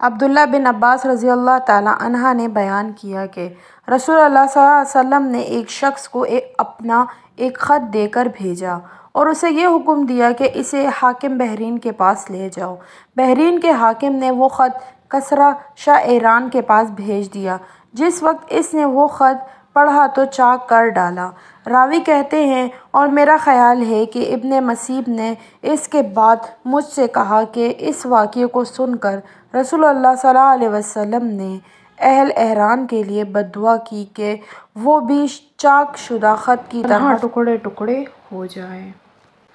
عبداللہ بن عباس رضی اللہ تعالیٰ عنہ نے بیان کیا کہ رسول اللہ صلی اللہ علیہ وسلم نے ایک شخص کو اپنا ایک خط دے کر بھیجا اور اسے یہ حکم دیا کہ اسے حاکم بحرین کے پاس لے جاؤ۔ بحرین کے حاکم نے وہ خط کسریٰ شاہ ایران کے پاس بھیج دیا۔ جس وقت اس نے وہ خط پڑھا تو چاک کر ڈالا۔ راوی کہتے ہیں اور میرا خیال ہے کہ ابن مسیب نے اس کے بعد مجھ سے کہا کہ اس واقعے کو سن کر رسول اللہ صلی اللہ علیہ وسلم نے اہل احران کے لیے بد دعا کی کہ وہ بھی چاک شدہ خط کی طرح ٹکڑے ٹکڑے ہو جائیں۔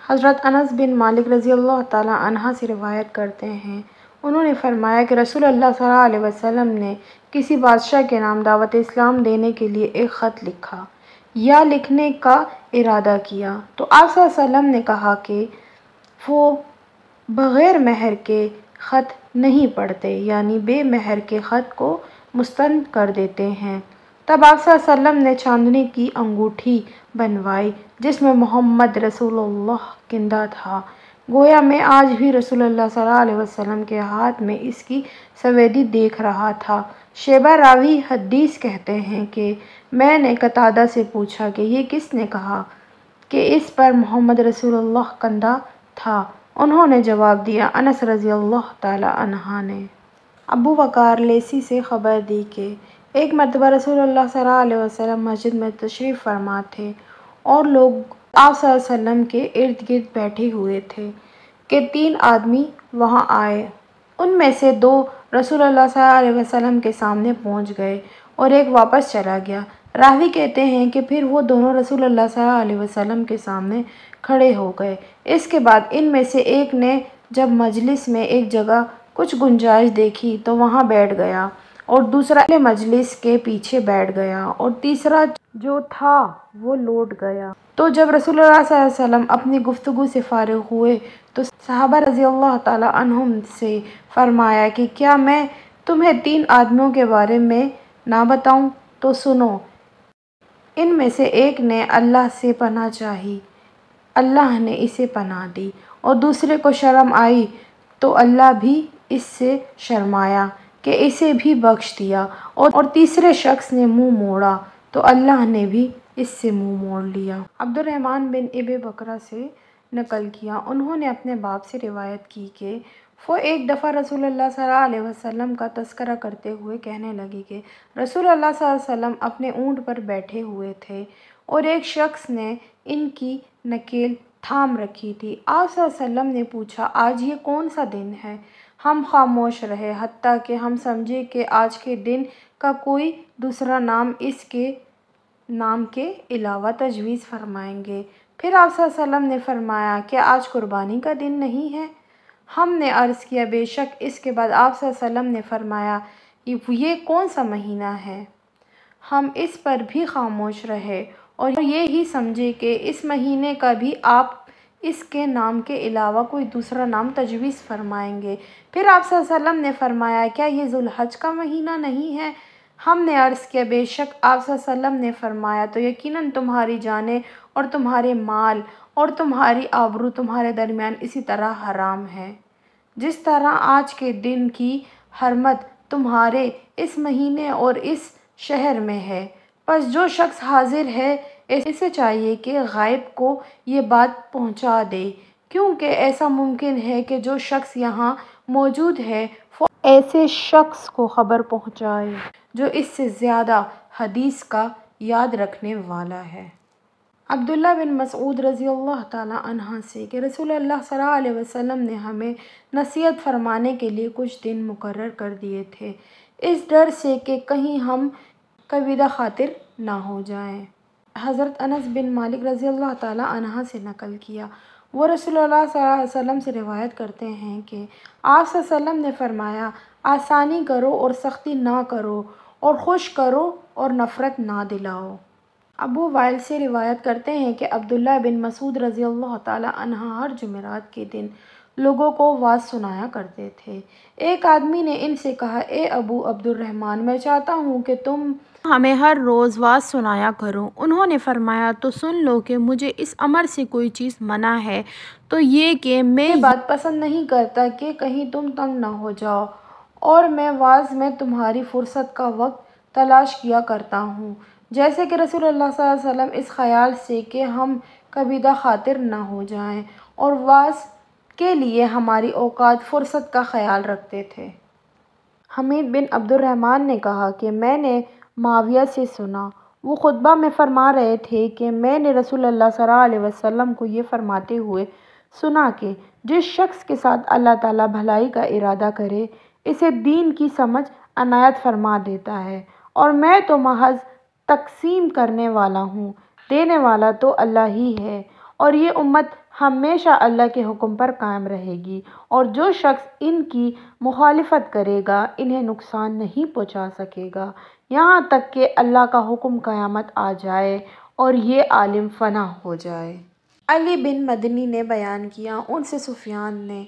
حضرت انس بن مالک رضی اللہ تعالیٰ عنہ سے روایت کرتے ہیں، انہوں نے فرمایا کہ رسول اللہ صلی اللہ علیہ وسلم نے کسی بادشاہ کے نام دعوت اسلام دینے کے لیے ایک خط لکھا یا لکھنے کا ارادہ کیا تو آپ صلی اللہ علیہ وسلم نے کہا کہ وہ بغیر مہر کے خط نہیں پڑھتے، یعنی بے مہر کے خط کو مسترد کر دیتے ہیں۔ تب آپ صلی اللہ علیہ وسلم نے چاندی کی انگوٹھی بنوائی جس میں محمد رسول اللہ کندہ تھا، گویا میں آج بھی رسول اللہ صلی اللہ علیہ وسلم کے ہاتھ میں اس کی سویدی دیکھ رہا تھا۔ شیبہ راوی حدیث کہتے ہیں کہ میں نے قتادہ سے پوچھا کہ یہ کس نے کہا کہ اس پر محمد رسول اللہ کندہ تھا؟ انہوں نے جواب دیا، انس رضی اللہ تعالیٰ عنہ نے۔ ابو وقار لیثی سے خبر دی کہ ایک مرتبہ رسول اللہ صلی اللہ علیہ وسلم مسجد میں تشریف فرما تھے اور لوگ آپ صلی اللہ علیہ وسلم کے ارد گرد بیٹھے ہوئے تھے کہ 3 آدمی وہاں آئے۔ ان میں سے 2 رسول اللہ صلی اللہ علیہ وسلم کے سامنے پہنچ گئے اور ایک واپس چلا گیا۔ راوی کہتے ہیں کہ پھر وہ دونوں رسول اللہ صلی اللہ علیہ وسلم کے سامنے کھڑے ہو گئے۔ اس کے بعد ان میں سے ایک نے جب مجلس میں ایک جگہ کچھ گنجائش دیکھی تو وہاں بیٹھ گیا اور دوسرا مجلس کے پیچھے بیٹھ گیا اور تیسرا جو تھا وہ لوٹ گیا۔ تو جب رسول اللہ صلی اللہ علیہ وسلم اپنی گفتگو سے فارغ ہوئے تو صحابہ رضی اللہ تعالیٰ عنہم سے فرمایا کہ کیا میں تمہیں 3 آدمیوں کے بارے میں نہ بتاؤں؟ تو سنو۔ ان میں سے ایک نے اللہ سے پناہ چاہی، اللہ نے اسے پناہ دی، اور دوسرے کو شرم آئی تو اللہ بھی اس سے شرمایا کہ اسے بھی بخش دیا، اور تیسرے شخص نے منہ موڑا تو اللہ نے بھی اس سے منہ موڑ لیا۔ عبد الرحمن بن ابی بکرہ سے نقل کیا، انہوں نے اپنے باپ سے روایت کی کہ وہ ایک دفعہ رسول اللہ صلی اللہ علیہ وسلم کا تذکرہ کرتے ہوئے کہنے لگے کہ رسول اللہ صلی اللہ علیہ وسلم اپنے اونٹ پر بیٹھے ہوئے تھے اور ایک شخص نے ان کی نکیل تھام رکھی تھی۔ آپ صلی اللہ علیہ وسلم نے پوچھا، آج یہ کون سا دن ہے؟ ہم خاموش رہے حتیٰ کہ ہم سمجھے کہ آج کے دن کا کوئی دوسرا نام اس کے نام کے علاوہ تجویز فرمائیں گے۔ پھر آپ صلی اللہ علیہ وسلم نے فرمایا، کیا آج قربانی کا دن نہیں ہے؟ ہم نے عرض کیا، بے شک۔ اس کے بعد آپ صلی اللہ علیہ وسلم نے فرمایا، یہ کون سا مہینہ ہے؟ ہم اس پر بھی خاموش رہے اور یہ ہی سمجھے کہ اس مہینے کا بھی آپ اس کے نام کے علاوہ کوئی دوسرا نام تجویز فرمائیں گے۔ پھر آپ صلی اللہ علیہ وسلم نے فرمایا، کیا یہ ذو الحج کا مہینہ نہیں ہے؟ ہم نے عرض کیا، بے شک۔ آپ صلی اللہ علیہ وسلم نے فرمایا، تو یقیناً تمہاری جانیں اور تمہارے مال اور تمہاری آبرو تمہارے درمیان اسی طرح حرام ہے جس طرح آج کے دن کی حرمت تمہارے اس مہینے اور اس شہر میں ہے۔ پس جو شخص حاضر ہے اسے چاہیے کہ غائب کو یہ بات پہنچا دے، کیونکہ ایسا ممکن ہے کہ جو شخص یہاں موجود ہے وہ ایسے شخص کو خبر پہنچائے جو اس سے زیادہ حدیث کا یاد رکھنے والا ہے۔ عبداللہ بن مسعود رضی اللہ تعالیٰ عنہ سے کہ رسول اللہ صلی اللہ علیہ وسلم نے ہمیں نصیحت فرمانے کے لیے کچھ دن مقرر کر دیے تھے، اس ڈر سے کہ کہیں ہم کبیدہ خاطر نہ ہو جائیں۔ حضرت انس بن مالک رضی اللہ تعالیٰ عنہ سے نقل کیا، وہ رسول اللہ صلی اللہ علیہ وسلم سے روایت کرتے ہیں کہ آپ صلی اللہ علیہ وسلم نے فرمایا، آسانی کرو اور سختی نہ کرو، اور خوش کرو اور نفرت نہ دلاؤ۔ ابو وائل سے روایت کرتے ہیں کہ عبداللہ بن مسعود رضی اللہ تعالیٰ عنہ ہر جمعرات کے دن لوگوں کو وعظ سنایا کرتے تھے۔ ایک آدمی نے ان سے کہا، اے ابو عبد الرحمن، میں چاہتا ہوں کہ تم ہمیں ہر روز وعظ سنایا کرو۔ انہوں نے فرمایا، تو سن لو کہ مجھے اس امر سے کوئی چیز منع ہے تو یہ کہ میں یہ بات پسند نہیں کرتا کہ کہیں تم تنگ نہ ہو جاؤ اور میں واز میں تمہاری فرصت کا وقت تلاش کیا کرتا ہوں، جیسے کہ رسول اللہ صلی اللہ علیہ وسلم اس خیال سے کہ ہم کبیدہ خاطر نہ ہو جائیں اور واز کے لیے ہماری اوقات فرصت کا خیال رکھتے تھے۔ حمید بن عبد الرحمن نے کہا کہ میں نے معاویہ سے سنا، وہ خطبہ میں فرما رہے تھے کہ میں نے رسول اللہ صلی اللہ علیہ وسلم کو یہ فرماتے ہوئے سنا کہ جس شخص کے ساتھ اللہ تعالیٰ بھلائی کا ارادہ کرے اسے دین کی سمجھ عنایت فرما دیتا ہے، اور میں تو محض تقسیم کرنے والا ہوں، دینے والا تو اللہ ہی ہے، اور یہ امت ہمیشہ اللہ کے حکم پر قائم رہے گی، اور جو شخص ان کی مخالفت کرے گا انہیں نقصان نہیں پہنچا سکے گا یہاں تک کہ اللہ کا حکم قیامت آ جائے اور یہ عالم فنا ہو جائے۔ علی بن مدنی نے بیان کیا، ان سے سفیان نے،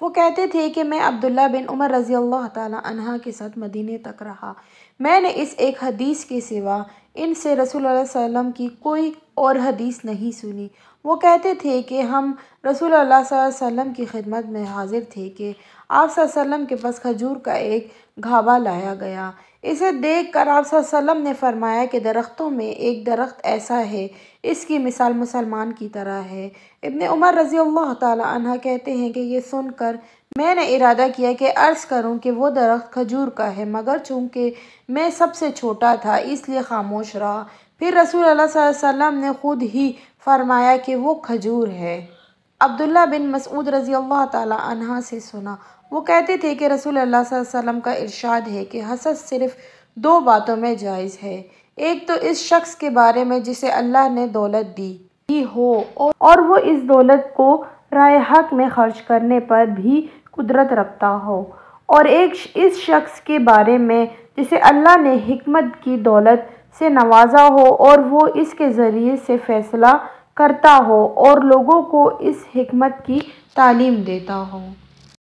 وہ کہتے تھے کہ میں عبداللہ بن عمر رضی اللہ تعالیٰ عنہ کے ساتھ مدینے تک رہا، میں نے اس ایک حدیث کے سوا ان سے رسول اللہ صلی اللہ علیہ وسلم کی کوئی اور حدیث نہیں سنی۔ وہ کہتے تھے کہ ہم رسول اللہ صلی اللہ علیہ وسلم کی خدمت میں حاضر تھے کہ آپ صلی اللہ علیہ وسلم کے پاس کھجور کا ایک گھاوا لایا گیا۔ اسے دیکھ کر آپ صلی اللہ علیہ وسلم نے فرمایا کہ درختوں میں ایک درخت ایسا ہے، اس کی مثال مسلمان کی طرح ہے۔ ابن عمر رضی اللہ تعالیٰ عنہ کہتے ہیں کہ یہ سن کر میں نے ارادہ کیا کہ عرض کروں کہ وہ درخت کھجور کا ہے، مگر چونکہ میں سب سے چھوٹا تھا اس لیے خاموش رہا۔ پھر رسول اللہ صلی اللہ علیہ وسلم نے خود ہی فرمایا کہ وہ کھجور ہے۔ عبداللہ بن مسعود رضی اللہ تعالیٰ عنہ سے سنا، وہ کہتے تھے کہ رسول اللہ صلی اللہ علیہ وسلم کا ارشاد ہے کہ حسد صرف دو باتوں میں جائز ہے، ایک تو اس شخص کے بارے میں جسے اللہ نے دولت دی ہو اور وہ اس دولت کو راہ حق میں خرچ کرنے پر بھی قدرت رکھتا ہو، اور ایک اس شخص کے بارے میں جسے اللہ نے حکمت کی دولت سے نوازا ہو اور وہ اس کے ذریعے سے فیصلہ کرتا ہو اور لوگوں کو اس حکمت کی تعلیم دیتا ہو۔